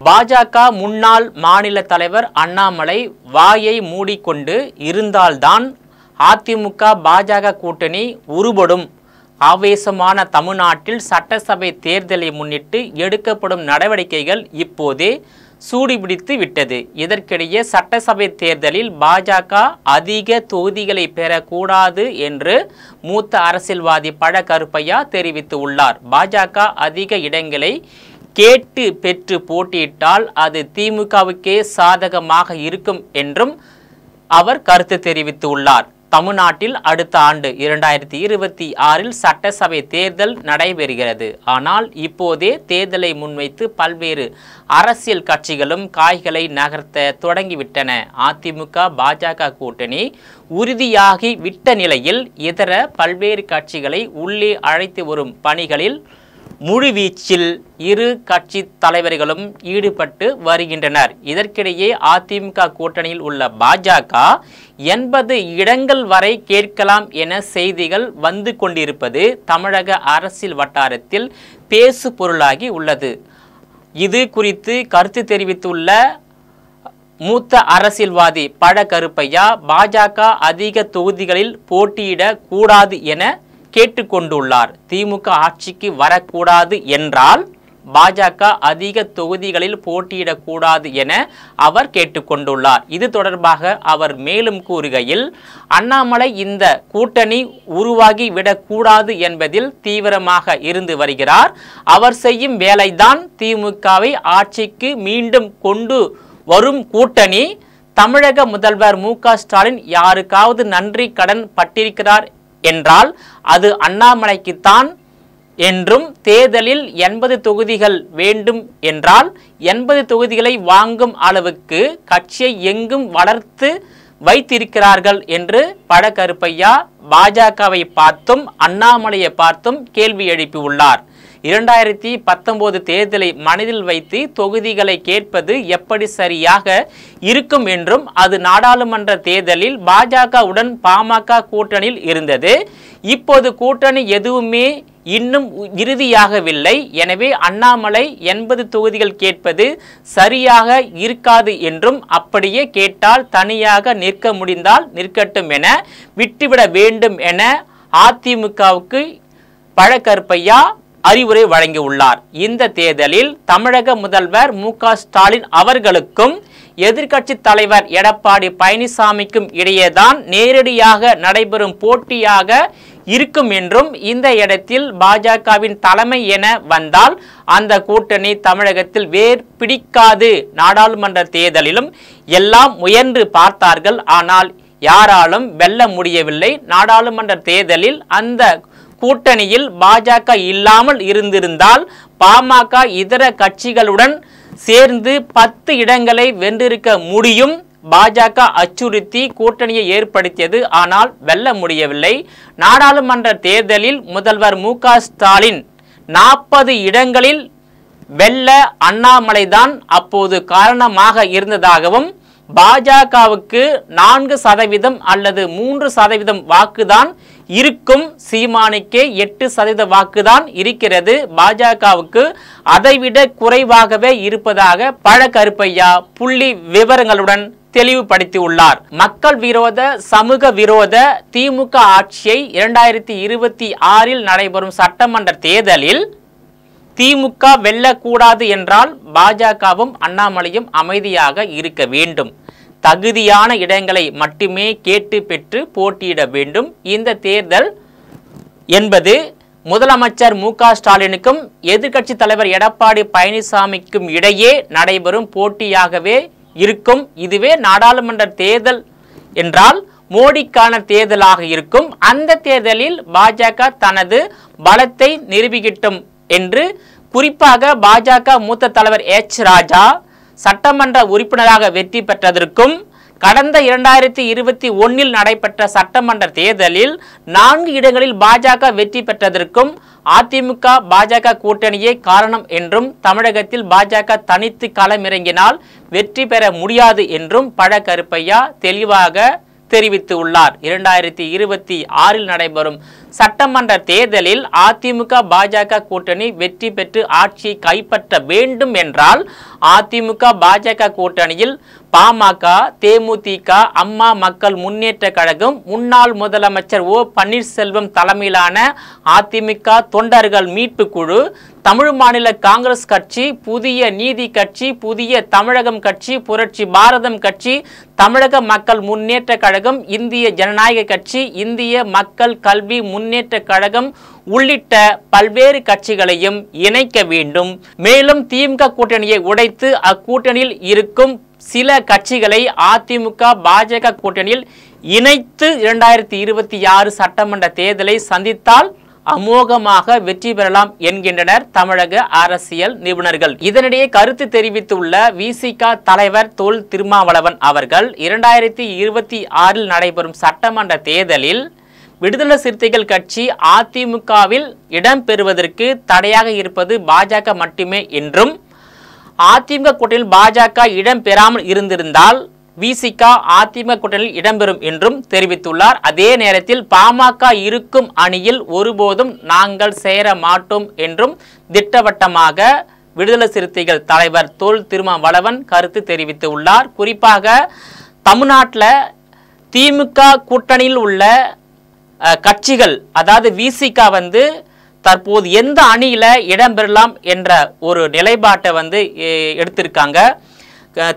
பாஜக முன்னாள் மாநில தலைவர் அண்ணாமலை வாயை மூடிக்கொண்டு இருந்தால்தான் அதிமுக பாஜக கூட்டணி உருப்படும். ஆவேசமான தமிழ்நாட்டில் சட்டசபை தேர்தலை முன்னிட்டு எடுக்கப்படும் நடவடிக்கைகள் இப்போதே சூடுபிடித்து விட்டது. இதற்கிடையே சட்டசபை தேர்தலில் பாஜக அதிக தொகுதிகளை பெறக்கூடாது என்று மூத்த அரசியல்வாதி பழ கருப்பையா தெரிவித்துள்ளார். பாஜக அதிக இடங்களை கேட்டு பெற்று போட்டியிட்டால் அது திமுகவுக்கே சாதகமாக இருக்கும் என்றும் அவர் கருத்து தெரிவித்துள்ளார். தமிழ்நாட்டில் அடுத்த ஆண்டு 2026 சட்டசபை தேர்தல் நடைபெறுகிறது. ஆனால் இப்போதே தேர்தலை முன்வைத்து பல்வேறு அரசியல் கட்சிகளும் காய்களை நகர்த்த தொடங்கிவிட்டன. அதிமுக பாஜக கூட்டணி உறுதியாகி விட்ட நிலையில் இதர பல்வேறு கட்சிகளை உள்ளே அழைத்து வரும் பணிகளில் முழுவீச்சில் இரு கட்சி தலைவர்களும் ஈடுபட்டு வருகின்றனர். இதற்கிடையே அதிமுக கூட்டணியில் உள்ள பாஜக 80 இடங்கள் வரை கேட்கலாம் என செய்திகள் வந்து கொண்டிருப்பது தமிழக அரசியல் வட்டாரத்தில் பேசு பொருளாகி உள்ளது. இது குறித்து கருத்து தெரிவித்துள்ள மூத்த அரசியல்வாதி பழ கருப்பையா பாஜக அதிக தொகுதிகளில் போட்டியிட கூடாது என கேட்டுக்கொண்டுள்ளார். திமுக ஆட்சிக்கு வரக்கூடாது என்றால் பாஜக அதிக தொகுதிகளில் போட்டியிடக்கூடாது என அவர் கேட்டுக்கொண்டுள்ளார். இது தொடர்பாக அவர் மேலும் கூறுகையில், அண்ணாமலை இந்த கூட்டணி உருவாகி விடக்கூடாது என்பதில் தீவிரமாக இருந்து வருகிறார். அவர் செய்யும் வேலைதான் திமுகவை ஆட்சிக்கு மீண்டும் கொண்டு வரும் கூட்டணி. தமிழக முதல்வர் மு.க. ஸ்டாலின் யாருக்காவது நன்றி கடன் பட்டிருக்கிறார் என்றால் அது அண்ணாமலைக்குத்தான் என்றும், தேர்தலில் 80 தொகுதிகள் வேண்டும் என்றால் 80 தொகுதிகளை வாங்கும் அளவுக்கு கட்சியை எங்கும் வளர்த்து வைத்திருக்கிறார்கள் என்று பழ கருப்பையா பாஜகவை பார்த்தும் அண்ணாமலையை பார்த்தும் கேள்வி எழுப்பியுள்ளார். 2019 தேர்தலை மனதில் வைத்து தொகுதிகளை கேட்பது எப்படி சரியாக இருக்கும் என்றும், அது நாடாளுமன்ற தேர்தலில் பாஜகவுடன் பாமக கூட்டணியில் இருந்தது. இப்போது கூட்டணி எதுவுமே இன்னும் இறுதியாகவில்லை. எனவே அண்ணாமலை 80 தொகுதிகள் கேட்பது சரியாக இருக்காது என்றும், அப்படியே கேட்டால் தனியாக நிற்க முடிந்தால் நிற்கட்டும் என விட்டுவிட வேண்டும் என அதிமுகவுக்கு பழ கருப்பையா அறிவுரை வழங்கியுள்ளார். இந்த தேர்தலில் தமிழக முதல்வர் மு.க. ஸ்டாலின் அவர்களுக்கும் எதிர்க்கட்சி தலைவர் எடப்பாடி பழனிசாமிக்கும் இடையேதான் நேரடியாக நடைபெறும் போட்டியாக இருக்கும் என்றும், இந்த இடத்தில் பாஜகவின் தலைமை என வந்தால் அந்த கூட்டணி தமிழகத்தில் வேர் பிடிக்காது. நாடாளுமன்ற தேர்தலிலும் எல்லாம் முயன்று பார்த்தார்கள், ஆனால் யாராலும் வெல்ல முடியவில்லை. நாடாளுமன்ற தேர்தலில் அந்த கூட்டணியில் பாஜக இல்லாமல் இருந்திருந்தால் பாமக இதர கட்சிகளுடன் சேர்ந்து 10 இடங்களை வென்றிருக்க முடியும். பாஜக அச்சுறுத்தி கூட்டணியை ஏற்படுத்தியது, ஆனால் வெல்ல முடியவில்லை. நாடாளுமன்ற தேர்தலில் முதல்வர் மு.க. ஸ்டாலின் 40 இடங்களில் வெல்ல அண்ணாமலைதான் அப்போது காரணமாக இருந்ததாகவும், பாஜகவுக்கு 4% அல்லது 3% வாக்குதான் இருக்கும், சீமானுக்கே 8% வாக்குதான் இருக்கிறது, பாஜகவுக்கு அதைவிட குறைவாகவே இருப்பதாக பழ கருப்பையா புள்ளி விவரங்களுடன் தெளிவுபடுத்தியுள்ளார். மக்கள் விரோத சமூக விரோத திமுக ஆட்சியை 2026 நடைபெறும் சட்டமன்ற தேர்தலில் திமுக வெல்லக்கூடாது என்றால் பாஜகவும் அண்ணாமலையும் அமைதியாக இருக்க வேண்டும். தகுதியான இடங்களை மட்டுமே கேட்டு பெற்று போட்டியிட வேண்டும். இந்த தேர்தல் என்பது முதலமைச்சர் மு.க. ஸ்டாலினுக்கும் எதிர்க்கட்சி தலைவர் எடப்பாடி பழனிசாமிக்கும் இடையே நடைபெறும் போட்டியாகவே இருக்கும். இதுவே நாடாளுமன்ற தேர்தல் என்றால் மோடிக்கான தேர்தலாக இருக்கும். அந்த தேர்தலில் பாஜக தனது பலத்தை நிரூபிக்கட்டும் என்று, குறிப்பாக பாஜக மூத்த தலைவர் எச். ராஜா சட்டமன்ற உறுப்பினராக வெற்றி பெற்றதற்கும், கடந்த 2021 நடைபெற்ற சட்டமன்ற தேர்தலில் 4 இடங்களில் பாஜக வெற்றி பெற்றதற்கும் அதிமுக பாஜக கூட்டணியே காரணம் என்றும், தமிழகத்தில் பாஜக தனித்து களமிறங்கினால் வெற்றி பெற முடியாது என்றும் பழ கருப்பையா தெளிவாக தெரிவித்துள்ளார். 2026 நடைபெறும் சட்டமன்ற தேர்தலில் அதிமுக பாஜக கூட்டணி வெற்றி பெற்று ஆட்சியை கைப்பற்ற வேண்டும் என்றால் அதிமுக பாஜக கூட்டணியில் பாமக, தேமுதிக, அம்மா மக்கள் முன்னேற்ற கழகம், முன்னாள் முதலமைச்சர் ஓ பன்னீர்செல்வம் தலைமையிலான அதிமுக தொண்டர்கள் மீட்பு குழு, தமிழ் மாநில காங்கிரஸ் கட்சி, புதிய நீதி கட்சி, புதிய தமிழகம் கட்சி, புரட்சி பாரதம் கட்சி, தமிழக மக்கள் முன்னேற்ற கழகம், இந்திய ஜனநாயக கட்சி, இந்திய மக்கள் கல்வி முன்னேற்ற கழகம் உள்ளிட்ட பல்வேறு கட்சிகளையும் இணைக்க வேண்டும். மேலும் திமுக கூட்டணியை உடைத்து அக்கூட்டணியில் இருக்கும் சில கட்சிகளை அதிமுக பாஜக கூட்டணியில் இணைத்து 2026 சட்டமன்ற தேர்தலை சந்தித்தால் அமோகமாக வெற்றி பெறலாம் என்கின்றனர் தமிழக அரசியல் நிபுணர்கள். இதனிடையே கருத்து தெரிவித்துள்ள விசிக தலைவர் தொல் திருமாவளவன் அவர்கள் 2026 நடைபெறும் சட்டமன்ற தேர்தலில் விடுதலை சிறுத்தைகள் கட்சி அதிமுகவில் இடம்பெறுவதற்கு தடையாக இருப்பது பாஜக மட்டுமே என்றும், அதிமுக கூட்டணியில் பாஜக இடம்பெறாமல் இருந்திருந்தால் விசிக அதிமுக கூட்டணியில் இடம்பெறும் என்றும் தெரிவித்துள்ளார். அதே நேரத்தில் பாமக இருக்கும் அணியில் ஒருபோதும் நாங்கள் சேர மாட்டோம் என்றும் திட்டவட்டமாக விடுதலை சிறுத்தைகள் தலைவர் தொல் திருமாவளவன் கருத்து தெரிவித்துள்ளார். குறிப்பாக தமிழ்நாட்டில் திமுக கூட்டணியில் உள்ள கட்சிகள், அதாவது விசிக தற்போது எந்த அணியில இடம்பெறலாம் என்ற ஒரு நிலைப்பாட்டை எடுத்திருக்காங்க.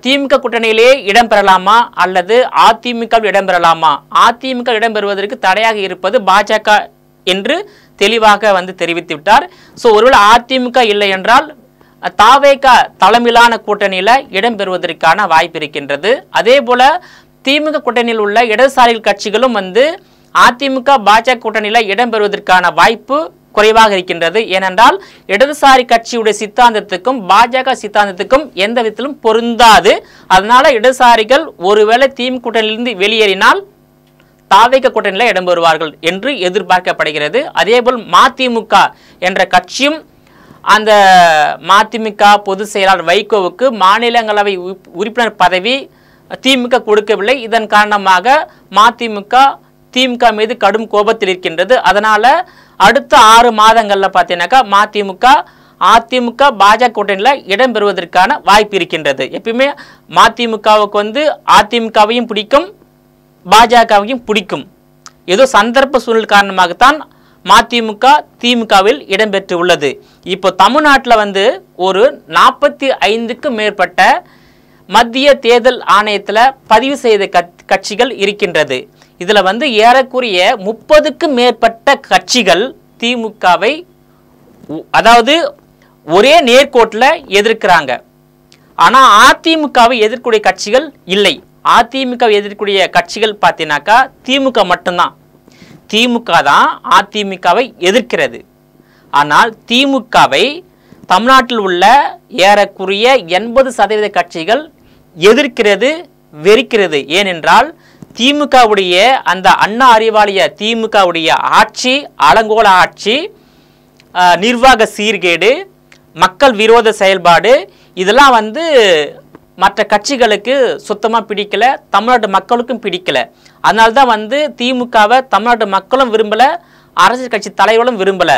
திமுக கூட்டணியிலே இடம்பெறலாமா அல்லது அதிமுக இடம்பெறலாமா? அதிமுக இடம்பெறுவதற்கு தடையாக இருப்பது பாஜக என்று தெளிவாக தெரிவித்துவிட்டார். ஸோ ஒருவேளை அதிமுக இல்லை என்றால் தாவேக தலைமையிலான கூட்டணியில இடம்பெறுவதற்கான வாய்ப்பு இருக்கின்றது. அதே போல திமுக கூட்டணியில் உள்ள இடதுசாரி கட்சிகளும் அதிமுக பாஜக கூட்டணியில இடம்பெறுவதற்கான வாய்ப்பு குறைவாக இருக்கின்றது. ஏனென்றால் இடதுசாரி கட்சியுடைய சித்தாந்தத்துக்கும் பாஜக சித்தாந்தத்துக்கும் எந்த விதத்திலும் பொருந்தாது. அதனால இடதுசாரிகள் ஒருவேளை திமுக கூட்டணியிலிருந்து வெளியேறினால் தாவேக கூட்டணியில் இடம்பெறுவார்கள் என்று எதிர்பார்க்கப்படுகிறது. அதேபோல் மதிமுக என்ற கட்சியும் அந்த மதிமுக பொதுச் செயலாளர் வைகோவுக்கு மாநிலங்களவை உறுப்பினர் பதவி திமுக கொடுக்கவில்லை. இதன் காரணமாக மதிமுக திமுக மீது கடும் கோபத்தில் இருக்கின்றது. அதனால அடுத்த 6 மாதங்கள்ல பார்த்தீங்கன்னாக்கா மதிமுக அதிமுக பாஜக கூட்டணியில் இடம்பெறுவதற்கான வாய்ப்பு இருக்கின்றது. எப்பயுமே மதிமுகவுக்கு அதிமுகவையும் பிடிக்கும், பாஜகவையும் பிடிக்கும். ஏதோ சந்தர்ப்ப சூழல் காரணமாகத்தான் மதிமுக திமுகவில் இடம்பெற்று உள்ளது. இப்போ தமிழ்நாட்டில் ஒரு 45க்கும் மேற்பட்ட மத்திய தேர்தல் ஆணையத்தில் பதிவு செய்த கட்சிகள் இருக்கின்றது. இதுல ஏறக்குறைய 30க்கும் மேற்பட்ட கட்சிகள் திமுகவை அதாவது ஒரே நேர்கோட்டில் எதிர்க்கிறாங்க. ஆனா அதிமுகவை எதிர்க்கக்கூடிய கட்சிகள் இல்லை. அதிமுகவை எதிர்க்கக்கூடிய கட்சிகள் பார்த்தீங்கன்னாக்கா திமுக மட்டும்தான். திமுக தான் அதிமுகவை எதிர்க்கிறது. ஆனால் திமுகவை தமிழ்நாட்டில் உள்ள ஏறக்குறைய 80% கட்சிகள் எதிர்க்கிறது, வெறுக்கிறது. ஏனென்றால் திமுகவுடைய அந்த அண்ணா அறிவாலய திமுகவுடைய ஆட்சி அலங்கோல ஆட்சி, நிர்வாக சீர்கேடு, மக்கள் விரோத செயல்பாடு, இதெல்லாம் மற்ற கட்சிகளுக்கு சுத்தமாக பிடிக்கல, தமிழ்நாட்டு மக்களுக்கும் பிடிக்கல. அதனால தான் திமுகவை தமிழ்நாட்டு மக்களும் விரும்பல, அரசியல் கட்சி தலைவர்களும் விரும்பல.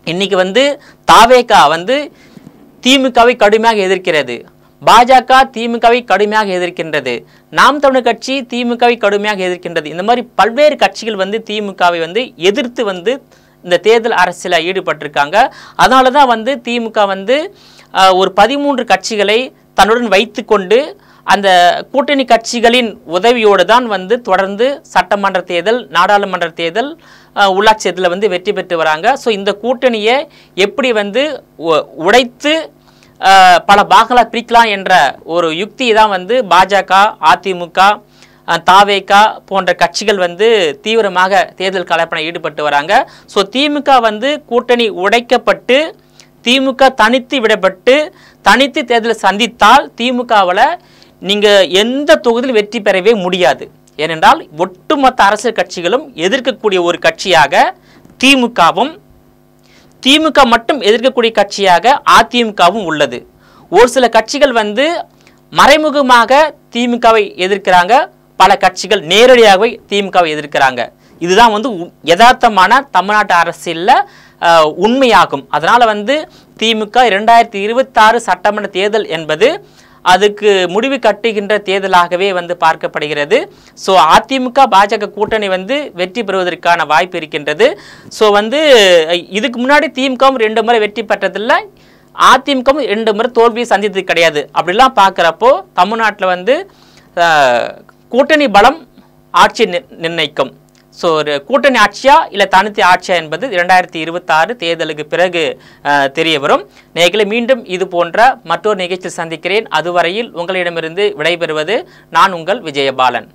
இன்னைக்கு தாவேகா திமுகவை கடுமையாக எதிர்க்கிறது, பாஜக திமுகவை கடுமையாக எதிர்க்கின்றது, நாம் தமிழர் கட்சி திமுகவை கடுமையாக எதிர்க்கின்றது. இந்த மாதிரி பல்வேறு கட்சிகள் திமுகவை எதிர்த்து இந்த தேர்தல் அரசியலில் ஈடுபட்டிருக்காங்க. அதனால தான் திமுக ஒரு 13 கட்சிகளை தன்னுடன் வைத்து கொண்டு அந்த கூட்டணி கட்சிகளின் உதவியோடு தான் தொடர்ந்து சட்டமன்ற தேர்தல், நாடாளுமன்ற தேர்தல், உள்ளாட்சி தேர்தலில் வெற்றி பெற்று வராங்க. ஸோ இந்த கூட்டணியை எப்படி உடைத்து பல பாகங்களாக பிரிக்கலாம் என்ற ஒரு யுக்தி தான் பாஜக, அதிமுக, தாவேகா போன்ற கட்சிகள் தீவிரமாக தேர்தல் கலப்பணியில் ஈடுபட்டு வராங்க. ஸோ திமுக கூட்டணி உடைக்கப்பட்டு திமுக தனித்து விடப்பட்டு தனித்து தேர்தலை சந்தித்தால் திமுகவில் நீங்கள் எந்த தொகுதியில் வெற்றி பெறவே முடியாது. ஏனென்றால் ஒட்டுமொத்த அரசியல் கட்சிகளும் எதிர்க்கக்கூடிய ஒரு கட்சியாக திமுகவும், திமுக மட்டும் எதிர்க்கக்கூடிய கட்சியாக அதிமுகவும் உள்ளது. ஒரு சில கட்சிகள் மறைமுகமாக திமுகவை எதிர்க்கிறாங்க, பல கட்சிகள் நேரடியாகவே திமுகவை எதிர்க்கிறாங்க. இதுதான் வந்து யதார்த்தமான தமிழ்நாட்டு அரசியல்ல உண்மையாகும். அதனால வந்து திமுக 2026 சட்டமன்ற தேர்தல் என்பது அதுக்கு முடிவு கட்டுகின்ற தேர்தலாகவே வந்து பார்க்கப்படுகிறது. ஸோ அதிமுக பாஜக கூட்டணி வந்து வெற்றி பெறுவதற்கான வாய்ப்பு இருக்கின்றது. ஸோ வந்து இதுக்கு முன்னாடி திமுகவும் 2 முறை வெற்றி பெற்றதில்லை, அதிமுகவும் 2 முறை தோல்வியை சந்தித்தது கிடையாது. அப்படிலாம் பார்க்குறப்போ தமிழ்நாட்டில் வந்து கூட்டணி பலம் ஆட்சி நிர்ணயிக்கும். ஸோ ஒரு கூட்டணி ஆட்சியா இல்லை தனித்து ஆட்சியா என்பது 2026 தேர்தலுக்கு பிறகு தெரிய வரும். நேயர்களே, மீண்டும் இது போன்ற மற்றொரு நிகழ்ச்சியில் சந்திக்கிறேன். அதுவரையில் உங்களிடமிருந்து விடைபெறுவது நான் உங்கள் விஜயபாலன்.